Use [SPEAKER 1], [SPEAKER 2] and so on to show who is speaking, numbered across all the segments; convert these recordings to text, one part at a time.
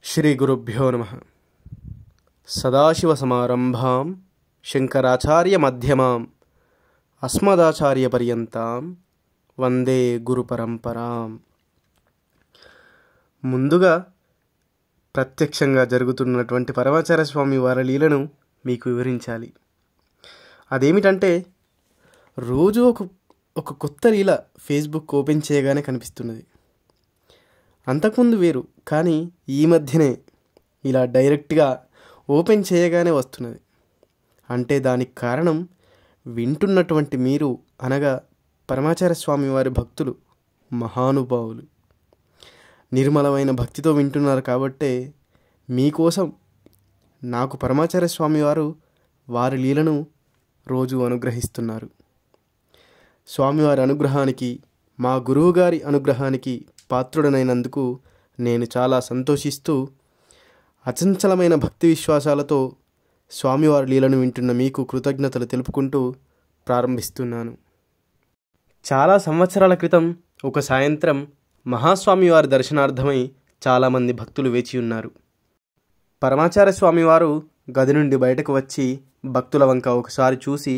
[SPEAKER 1] శ్రీ గురుభ్యో నమః. సదాశివసమారంభాం శంకరాచార్యమధ్యమాం అస్మదాచార్యపర్యంతాం వందే గురుపరంపరాం. ముందుగా ప్రత్యక్షంగా జరుగుతున్నటువంటి పరమాచార్య స్వామి వారి లీలను మీకు వివరించాలి. అదేమిటంటే, రోజు ఒక కొత్త లీల ఫేస్బుక్ ఓపెన్ చేయగానే కనిపిస్తున్నది. అంతకుముందు వేరు, కానీ ఈ మధ్యనే ఇలా డైరెక్ట్గా ఓపెన్ చేయగానే వస్తున్నది. అంటే దానికి కారణం వింటున్నటువంటి మీరు, అనగా పరమాచార్య స్వామి వారి భక్తులు, మహానుభావులు నిర్మలమైన భక్తితో వింటున్నారు. కాబట్టే మీకోసం నాకు పరమాచార్య స్వామి వారు వారి లీలను రోజు అనుగ్రహిస్తున్నారు. స్వామివారి అనుగ్రహానికి, మా గురువుగారి అనుగ్రహానికి పాత్రుడనైనందుకు నేను చాలా సంతోషిస్తూ, అచంచలమైన భక్తి విశ్వాసాలతో స్వామివారి లీలను వింటున్న మీకు కృతజ్ఞతలు తెలుపుకుంటూ ప్రారంభిస్తున్నాను. చాలా సంవత్సరాల క్రితం ఒక సాయంత్రం మహాస్వామివారి దర్శనార్థమై చాలామంది భక్తులు వేచి ఉన్నారు. పరమాచార్య స్వామివారు గది నుండి బయటకు వచ్చి భక్తుల వంక ఒకసారి చూసి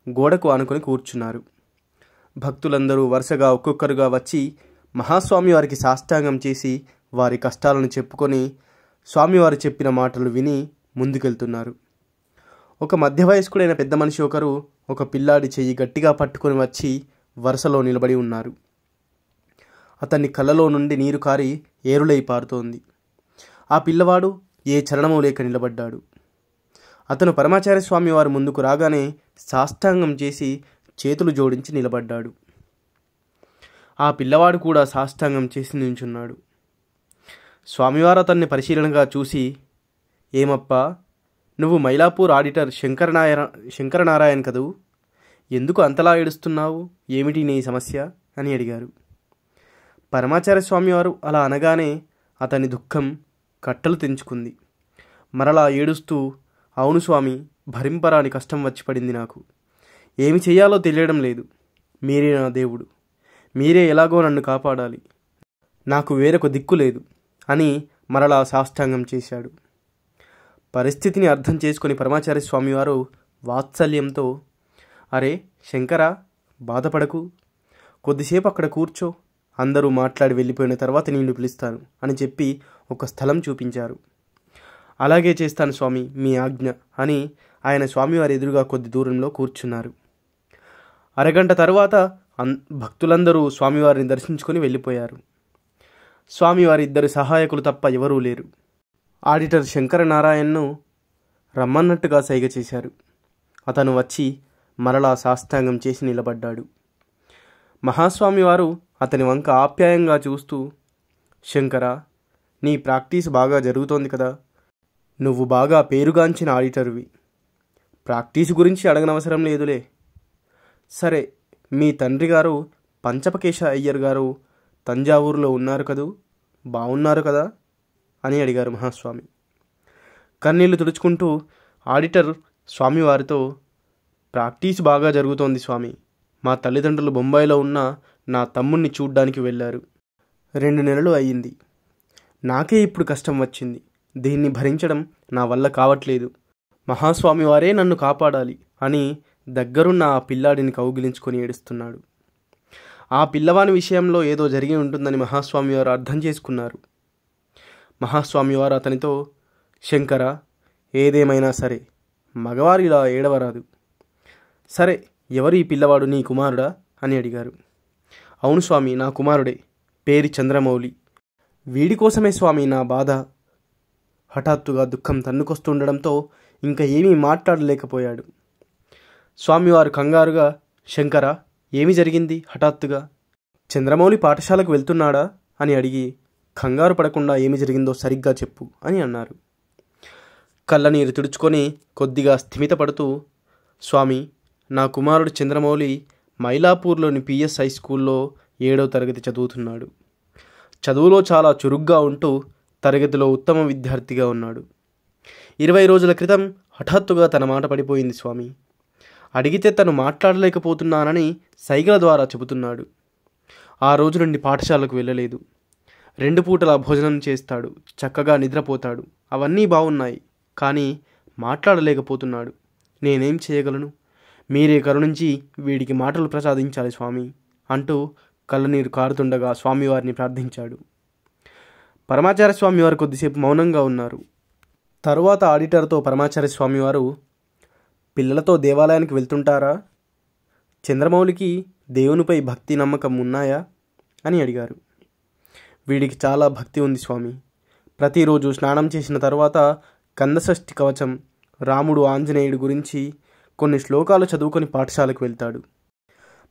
[SPEAKER 1] గోడకు ఆనుకొని కూర్చున్నారు. భక్తులందరూ వరుసగా ఒక్కొక్కరుగా వచ్చి మహాస్వామి వారికి సాష్టాంగం చేసి వారి కష్టాలను చెప్పుకొని స్వామివారు చెప్పిన మాటలు విని ముందుకెళ్తున్నారు. ఒక మధ్య వయస్కుడైన పెద్ద మనిషి ఒకరు ఒక పిల్లాడి చెయ్యి గట్టిగా పట్టుకొని వచ్చి వరుసలో నిలబడి ఉన్నారు. అతన్ని కళ్ళలో నుండి నీరు కారి ఏరులై పారుతోంది. ఆ పిల్లవాడు ఏ చలనమూ లేక నిలబడ్డాడు. అతను పరమాచార్య స్వామి వారు ముందుకు రాగానే సాష్టాంగం చేసి చేతులు జోడించి నిలబడ్డాడు. ఆ పిల్లవాడు కూడా సాష్టాంగం చేసి నించున్నాడు. స్వామివారు అతన్ని పరిశీలనగా చూసి, ఏమప్పా, నువ్వు మైలాపూర్ ఆడిటర్ శంకరనారాయణ కదూ? ఎందుకు అంతలా ఏడుస్తున్నావు? ఏమిటి నీ సమస్య అని అడిగారు. పరమాచార్య స్వామివారు అలా అనగానే అతని దుఃఖం కట్టలు తెంచుకుంది. మరలా ఏడుస్తూ, అవును స్వామి, భరింపరాని కష్టం వచ్చి పడింది నాకు. ఏమి చెయ్యాలో తెలియడం లేదు. మీరే నా దేవుడు, మీరే ఎలాగో నన్ను కాపాడాలి, నాకు వేరొక దిక్కు లేదు అని మరలా సాష్టాంగం చేశాడు. పరిస్థితిని అర్థం చేసుకుని పరమాచార్య స్వామివారు వాత్సల్యంతో, అరే శంకరా, బాధపడకు, కొద్దిసేపు అక్కడ కూర్చో, అందరూ మాట్లాడి వెళ్ళిపోయిన తర్వాత నిన్ను పిలుస్తాను అని చెప్పి ఒక స్థలం చూపించారు. అలాగే చేస్తాను స్వామి, మీ ఆజ్ఞ అని ఆయన స్వామివారి ఎదురుగా కొద్ది దూరంలో కూర్చున్నారు. అరగంట తరువాత భక్తులందరూ స్వామివారిని దర్శించుకొని వెళ్ళిపోయారు. స్వామివారి ఇద్దరు సహాయకులు తప్ప ఎవరూ లేరు. ఆడిటర్ శంకరనారాయణను రమ్మన్నట్టుగా సైగ చేశారు. అతను వచ్చి మరలా సాష్టాంగం చేసి నిలబడ్డాడు. మహాస్వామివారు అతని వంక ఆప్యాయంగా చూస్తూ, శంకరా, నీ ప్రాక్టీస్ బాగా జరుగుతోంది కదా, నువ్వు బాగా పేరుగాంచిన ఆడిటర్వి, ప్రాక్టీసు గురించి అడగనవసరం లేదులే. సరే, మీ తండ్రి గారు పంచపకేశ అయ్యర్ గారు తంజావూరులో ఉన్నారు కదూ, బాగున్నారు కదా అని అడిగారు మహాస్వామి. కన్నీళ్లు తుడుచుకుంటూ ఆడిటర్ స్వామివారితో, ప్రాక్టీస్ బాగా జరుగుతోంది స్వామి, మా తల్లిదండ్రులు బొంబాయిలో ఉన్న నా తమ్ముణ్ణి చూడ్డానికి వెళ్ళారు. 2 నెలలు అయ్యింది. నాకే ఇప్పుడు కష్టం వచ్చింది. దీన్ని భరించడం నా వల్ల కావట్లేదు. మహాస్వామివారే నన్ను కాపాడాలి అని దగ్గరున్న ఆ పిల్లాడిని కౌగిలించుకొని ఏడుస్తున్నాడు. ఆ పిల్లవాని విషయంలో ఏదో జరిగి ఉంటుందని మహాస్వామివారు అర్థం చేసుకున్నారు. మహాస్వామివారు అతనితో, శంకర, ఏదేమైనా సరే మగవారు ఇలా ఏడవరాదు. సరే, ఎవరు ఈ పిల్లవాడు, నీ కుమారుడా అని అడిగారు. అవును స్వామి, నా కుమారుడే, పేరు చంద్రమౌళి. వీడి కోసమే స్వామి నా బాధ. హఠాత్తుగా దుఃఖం తన్నుకొస్తుండడంతో ఇంకా ఏమీ మాట్లాడలేకపోయాడు. స్వామివారు కంగారుగా, శంకర, ఏమి జరిగింది హఠాత్తుగా? చంద్రమౌళి పాఠశాలకు వెళ్తున్నాడా అని అడిగి, కంగారు పడకుండా ఏమి జరిగిందో సరిగ్గా చెప్పు అని అన్నారు. కళ్ళనీరు తుడుచుకొని కొద్దిగా స్థిమితపడుతూ, స్వామి, నా కుమారుడు చంద్రమౌళి మైలాపూర్లోని పిఎస్ హై స్కూల్లో 7వ తరగతి చదువుతున్నాడు. చదువులో చాలా చురుగ్గా ఉంటూ తరగతిలో ఉత్తమ విద్యార్థిగా ఉన్నాడు. 20 రోజుల క్రితం హఠాత్తుగా తన మాట పడిపోయింది స్వామి. అడిగితే తను మాట్లాడలేకపోతున్నానని సైగల ద్వారా చెబుతున్నాడు. ఆ రోజు నుండి పాఠశాలకు వెళ్ళలేదు. 2 పూటలా భోజనం చేస్తాడు, చక్కగా నిద్రపోతాడు. అవన్నీ బాగున్నాయి, కానీ మాట్లాడలేకపోతున్నాడు. నేనేం చేయగలను? మీరే కరుణించి వీడికి మాటలు ప్రసాదించాలి స్వామి అంటూ కళ్ళనీరు కారుతుండగా స్వామివారిని ప్రార్థించాడు. పరమాచార్య స్వామివారు కొద్దిసేపు మౌనంగా ఉన్నారు. తరువాత ఆడిటర్తో పరమాచార్య స్వామివారు, పిల్లలతో దేవాలయానికి వెళ్తుంటారా? చంద్రమౌళికి దేవునిపై భక్తి నమ్మకం ఉన్నాయా అని అడిగారు. వీడికి చాలా భక్తి ఉంది స్వామి. ప్రతిరోజు స్నానం చేసిన తర్వాత కందషష్ఠి కవచం, రాముడు ఆంజనేయుడు గురించి కొన్ని శ్లోకాలు చదువుకొని పాఠశాలకు వెళ్తాడు.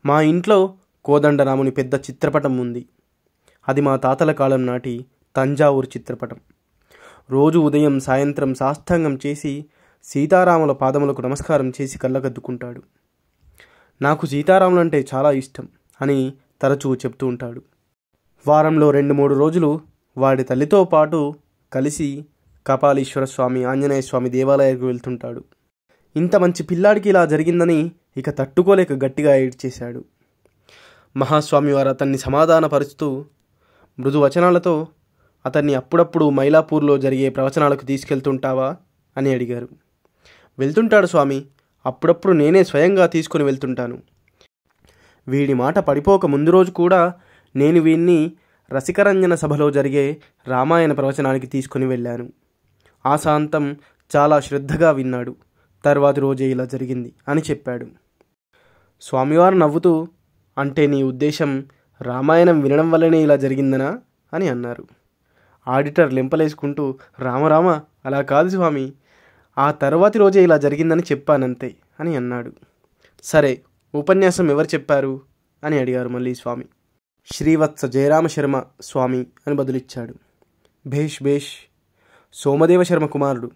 [SPEAKER 1] మా ఇంట్లో కోదండరాముని పెద్ద చిత్రపటం ఉంది. అది మా తాతల కాలం నాటి తంజావూరు చిత్రపటం. రోజు ఉదయం సాయంత్రం సాష్టాంగం చేసి సీతారాముల పాదములకు నమస్కారం చేసి కళ్ళకద్దుకుంటాడు. నాకు సీతారాములంటే చాలా ఇష్టం అని తరచూ చెప్తూ ఉంటాడు. వారంలో 2-3 రోజులు వాడి తల్లితో పాటు కలిసి కపాలీశ్వర స్వామి, ఆంజనేయ స్వామి దేవాలయానికి వెళ్తుంటాడు. ఇంత మంచి పిల్లాడికి ఇలా జరిగిందని ఇక తట్టుకోలేక గట్టిగా ఏడ్చేశాడు. మహాస్వామి వారు అతన్ని సమాధానపరుస్తూ మృదు వచనాలతో అతన్ని అప్పుడప్పుడు మైలాపూర్లో జరిగే ప్రవచనాలకు తీసుకెళ్తుంటావా అని అడిగారు. వెళ్తుంటాడు స్వామి, అప్పుడప్పుడు నేనే స్వయంగా తీసుకుని వెళ్తుంటాను. వీడి మాట పడిపోక ముందు రోజు కూడా నేను వీణ్ణి రసికరంజన సభలో జరిగే రామాయణ ప్రవచనానికి తీసుకుని వెళ్ళాను. ఆశాంతం చాలా శ్రద్ధగా విన్నాడు. తర్వాతి రోజే ఇలా జరిగింది అని చెప్పాడు. స్వామివారు నవ్వుతూ, అంటే నీ ఉద్దేశం రామాయణం వినడం వల్లనే ఇలా జరిగిందనా అని అన్నారు. ఆడిటర్ లెంపలేసుకుంటూ, రామరామ, అలా కాదు స్వామి, ఆ తర్వాతి రోజే ఇలా జరిగిందని చెప్పానంతే అని అన్నాడు. సరే, ఉపన్యాసం ఎవరు చెప్పారు అని అడిగారు మళ్ళీ స్వామి. శ్రీవత్స జయరామ శర్మ స్వామి అని బదులిచ్చాడు. భేష్ భేష్, సోమదేవ శర్మ కుమారుడు,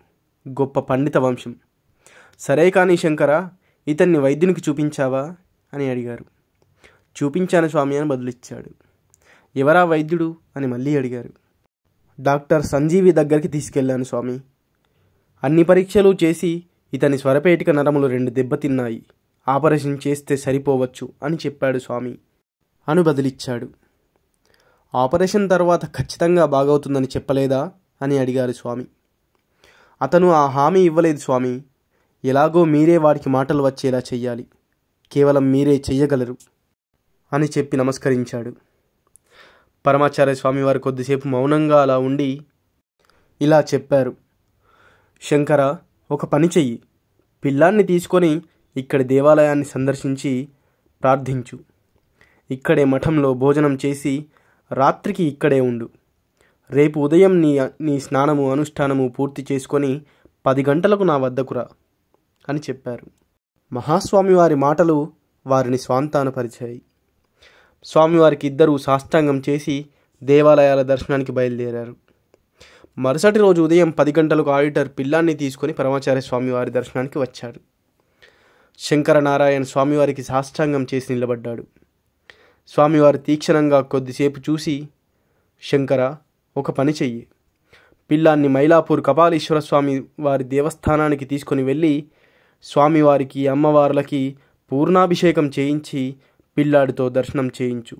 [SPEAKER 1] గొప్ప పండిత వంశం. సరే కానీ శంకర, ఇతన్ని వైద్యునికి చూపించావా అని అడిగారు. చూపించాను స్వామి అని బదులిచ్చాడు. ఎవరా వైద్యుడు అని మళ్ళీ అడిగారు. డాక్టర్ సంజీవి దగ్గరికి తీసుకెళ్లాను స్వామి. అన్ని పరీక్షలు చేసి ఇతని స్వరపేటిక నరములు 2 దెబ్బతిన్నాయి. ఆపరేషన్ చేస్తే సరిపోవచ్చు అని చెప్పాడు స్వామి అని బదులిచ్చాడు. ఆపరేషన్ తర్వాత ఖచ్చితంగా బాగవుతుందని చెప్పలేదా అని అడిగారు స్వామి. అతను ఆ హామీ ఇవ్వలేదు స్వామి. ఎలాగో మీరే వాడికి మాటలు వచ్చేలా చెయ్యాలి, కేవలం మీరే చెయ్యగలరు అని చెప్పి నమస్కరించాడు. పరమాచార్య స్వామివారు కొద్దిసేపు మౌనంగా అలా ఉండి ఇలా చెప్పారు. శంకర, ఒక పని చెయ్యి. పిల్లాన్ని తీసుకొని ఇక్కడి దేవాలయాన్ని సందర్శించి ప్రార్థించు. ఇక్కడే మఠంలో భోజనం చేసి రాత్రికి ఇక్కడే ఉండు. రేపు ఉదయం నీ స్నానము అనుష్ఠానము పూర్తి చేసుకొని 10 గంటలకు నా వద్దకు రా అని చెప్పారు. మహాస్వామివారి మాటలు వారిని స్వాంతానపరిచాయి. స్వామివారికి ఇద్దరూ సాష్టాంగం చేసి దేవాలయాల దర్శనానికి బయలుదేరారు. మరుసటి రోజు ఉదయం 10 గంటలకు ఆడిటర్ పిల్లాన్ని తీసుకొని పరమాచార్య స్వామివారి దర్శనానికి వచ్చాడు. శంకరనారాయణ స్వామివారికి సాష్టాంగం చేసి నిలబడ్డాడు. స్వామివారు తీక్షణంగా కొద్దిసేపు చూసి, శంకర, ఒక పని చెయ్యి. పిల్లాన్ని మైలాపూర్ కపాలీశ్వర స్వామి వారి దేవస్థానానికి తీసుకొని వెళ్ళి స్వామివారికి, అమ్మవార్లకి పూర్ణాభిషేకం చేయించి పిల్లాడితో దర్శనం చేయించు.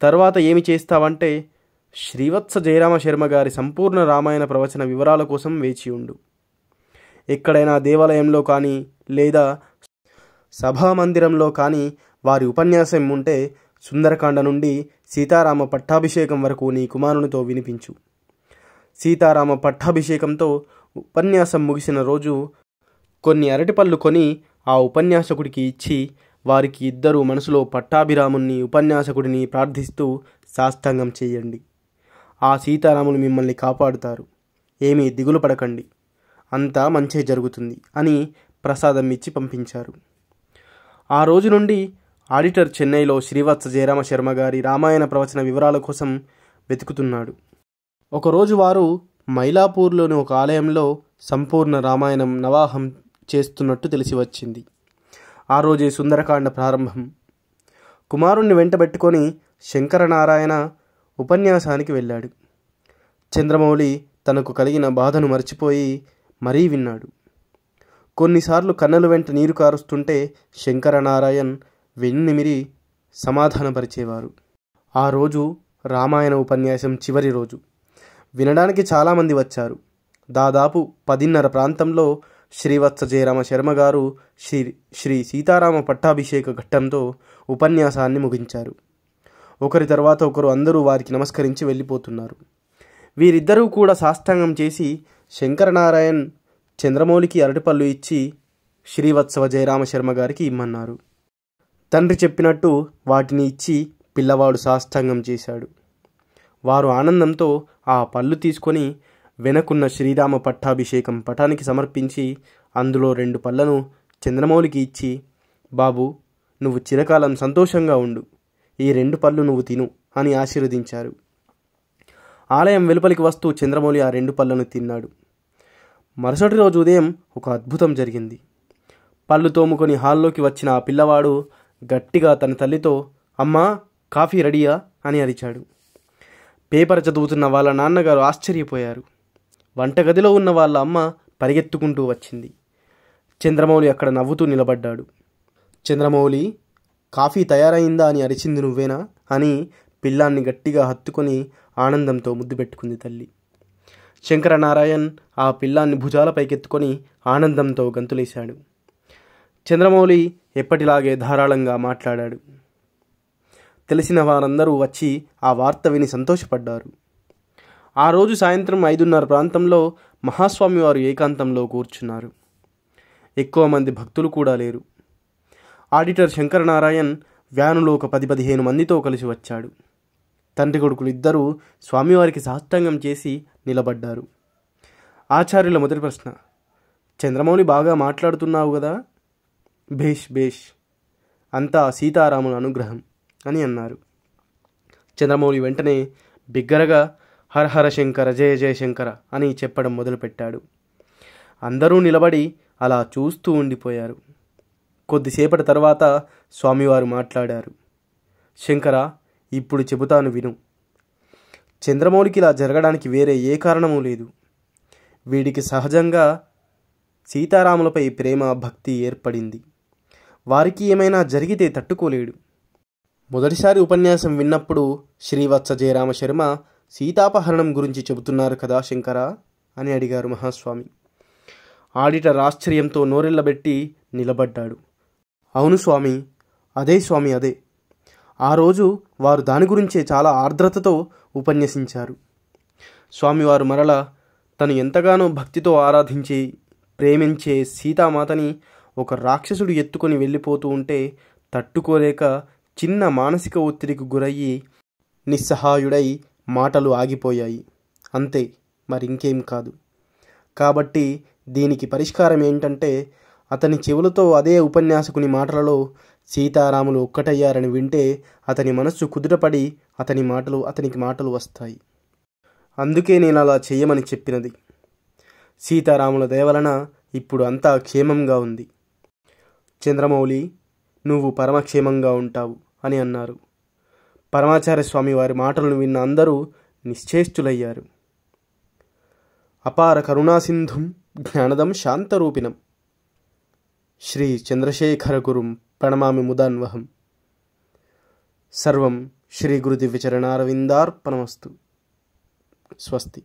[SPEAKER 1] తర్వాత ఏమి చేస్తావంటే శ్రీవత్స జయరామ శర్మ గారి సంపూర్ణ రామాయణ ప్రవచన వివరాల కోసం వేచి ఉండు. ఎక్కడైనా దేవాలయంలో కానీ లేదా సభామందిరంలో కానీ వారి ఉపన్యాసం ఉంటే సుందరకాండ నుండి సీతారామ పట్టాభిషేకం వరకు నీ కుమారునితో వినిపించు. సీతారామ పట్టాభిషేకంతో ఉపన్యాసం ముగిసిన రోజు కొన్ని అరటిపళ్ళు కొని ఆ ఉపన్యాసకుడికి ఇచ్చి వారికి ఇద్దరూ మనసులో పట్టాభిరాముణ్ణి, ఉపన్యాసకుడిని ప్రార్థిస్తూ సాష్టాంగం చేయండి. ఆ సీతారాములు మిమ్మల్ని కాపాడుతారు. ఏమీ దిగులు పడకండి, అంతా మంచే జరుగుతుంది అని ప్రసాదం ఇచ్చి పంపించారు. ఆ రోజు నుండి ఆడిటర్ చెన్నైలో శ్రీవత్స జయరామ శర్మ గారి రామాయణ ప్రవచన వివరాల కోసం వెతుకుతున్నాడు. ఒకరోజు వారు మైలాపూర్లోని ఒక ఆలయంలో సంపూర్ణ రామాయణం నవాహం చేస్తున్నట్టు తెలిసి వచ్చింది. ఆ రోజే సుందరకాండ ప్రారంభం. కుమారుణ్ణి వెంటబెట్టుకొని శంకరనారాయణ ఉపన్యాసానికి వెళ్ళాడు. చంద్రమౌళి తనకు కలిగిన బాధను మర్చిపోయి మరీ విన్నాడు. కొన్నిసార్లు కన్నుల వెంట నీరు కారుస్తుంటే శంకరనారాయణ్ వెన్నిమిరి సమాధానపరిచేవారు. ఆ రోజు రామాయణ ఉపన్యాసం చివరి రోజు. వినడానికి చాలామంది వచ్చారు. దాదాపు 10:30 ప్రాంతంలో శ్రీవత్స జయరామ శర్మ గారు శ్రీ సీతారామ పట్టాభిషేక ఘట్టంతో ఉపన్యాసాన్ని ముగించారు. ఒకరి తర్వాత ఒకరు అందరూ వారికి నమస్కరించి వెళ్ళిపోతున్నారు. వీరిద్దరూ కూడా సాష్టాంగం చేసి శంకరనారాయణ్ చంద్రమౌళికి అరటిపళ్ళు ఇచ్చి శ్రీవత్సవ జయరామ శర్మ గారికి ఇమ్మన్నారు. తండ్రి చెప్పినట్టు వాటిని ఇచ్చి పిల్లవాడు సాష్టాంగం చేశాడు. వారు ఆనందంతో ఆ పళ్ళు తీసుకొని వెనకున్న శ్రీరామ పట్టాభిషేకం పటానికి సమర్పించి అందులో 2 పళ్ళను చంద్రమౌళికి ఇచ్చి, బాబు, నువ్వు చిరకాలం సంతోషంగా ఉండు, ఈ 2 పళ్ళు నువ్వు తిను అని ఆశీర్వదించారు. ఆలయం వెలుపలికి వస్తూ చంద్రమౌళి ఆ 2 పళ్ళను తిన్నాడు. మరుసటి రోజు ఉదయం ఒక అద్భుతం జరిగింది. పళ్ళు తోముకొని హాల్లోకి వచ్చిన ఆ పిల్లవాడు గట్టిగా తన తల్లితో, అమ్మా, కాఫీ రెడీయా అని అరిచాడు. పేపర్ చదువుతున్న వాళ్ళ నాన్నగారు ఆశ్చర్యపోయారు. వంటగదిలో ఉన్న వాళ్ళ అమ్మ పరిగెత్తుకుంటూ వచ్చింది. చంద్రమౌళి అక్కడ నవ్వుతూ నిలబడ్డాడు. చంద్రమౌళి, కాఫీ తయారైందా అని అరిచింది నువ్వేనా అని పిల్లాన్ని గట్టిగా హత్తుకొని ఆనందంతో ముద్దు పెట్టుకుంది తల్లి. శంకరనారాయణ్ ఆ పిల్లాన్ని భుజాలపైకెత్తుకొని ఆనందంతో గంతులేశాడు. చంద్రమౌళి ఎప్పటిలాగే ధారాళంగా మాట్లాడాడు. తెలిసిన వారందరూ వచ్చి ఆ వార్త విని సంతోషపడ్డారు. ఆ రోజు సాయంత్రం 5:30 ప్రాంతంలో మహాస్వామి వారు ఏకాంతంలో కూర్చున్నారు. ఎక్కువ మంది భక్తులు కూడా లేరు. ఆడిటర్ శంకరనారాయణ్ వ్యానులో ఒక 10-15 మందితో కలిసి వచ్చాడు. తండ్రి కొడుకులు ఇద్దరూ స్వామివారికి సాష్టాంగం చేసి నిలబడ్డారు. ఆచార్యుల మొదటి ప్రశ్న, చంద్రమౌళి బాగా మాట్లాడుతున్నావు కదా? భేష్ భేష్, అంతా సీతారాముల అనుగ్రహం అని అన్నారు. చంద్రమౌళి వెంటనే బిగ్గరగా హర హర శంకర జయ జయ శంకర అని చెప్పడం మొదలుపెట్టాడు. అందరూ నిలబడి అలా చూస్తూ ఉండిపోయారు. కొద్దిసేపటి తర్వాత స్వామివారు మాట్లాడారు. శంకర, ఇప్పుడు చెబుతాను విను. చంద్రమౌళికి ఇలా జరగడానికి వేరే ఏ కారణమూ లేదు. వీడికి సహజంగా సీతారాములపై ప్రేమ, భక్తి ఏర్పడింది. వారికి ఏమైనా జరిగితే తట్టుకోలేడు. మొదటిసారి ఉపన్యాసం విన్నప్పుడు శ్రీవత్స జయరామ శర్మ సీతాపహరణం గురించి చెబుతున్నారు కదా శంకర అని అడిగారు మహాస్వామి. ఆడిటర్ ఆశ్చర్యంతో నోరెళ్లబెట్టి నిలబడ్డాడు. అవును స్వామి, అదే స్వామి, అదే. ఆ రోజు వారు దాని గురించే చాలా ఆర్ద్రతతో ఉపన్యసించారు. స్వామివారు మరలా తను ఎంతగానో భక్తితో ఆరాధించి ప్రేమించే సీతామాతని ఒక రాక్షసుడు ఎత్తుకొని వెళ్ళిపోతూ ఉంటే తట్టుకోలేక చిన్న మానసిక ఒత్తిడికి గురయ్యి నిస్సహాయుడై మాటలు ఆగిపోయాయి. అంతే, మరింకేం కాదు. కాబట్టి దీనికి పరిష్కారం ఏంటంటే అతని చెవులతో అదే ఉపన్యాసకుని మాటలలో సీతారాములు ఒక్కటయ్యారని వింటే అతని మనస్సు కుదుటపడి అతనికి మాటలు వస్తాయి. అందుకే నేను అలా చెయ్యమని చెప్పినది. సీతారాముల దయ వలన ఇప్పుడు అంతా క్షేమంగా ఉంది. చంద్రమౌళి, నువ్వు పరమక్షేమంగా ఉంటావు అని అన్నారు. పరమాచార్య స్వామి వారి మాటలను విన్న అందరూ నిశ్చేష్టులయ్యారు. అపార కరుణాసింధుం జ్ఞానదం శాంతరూపిణం శ్రీ చంద్రశేఖర గురుం ప్రణమామి ముదాన్వహం. సర్వం శ్రీ గురు దివ్యచరణారవిందార్పణమస్తు. స్వస్తి.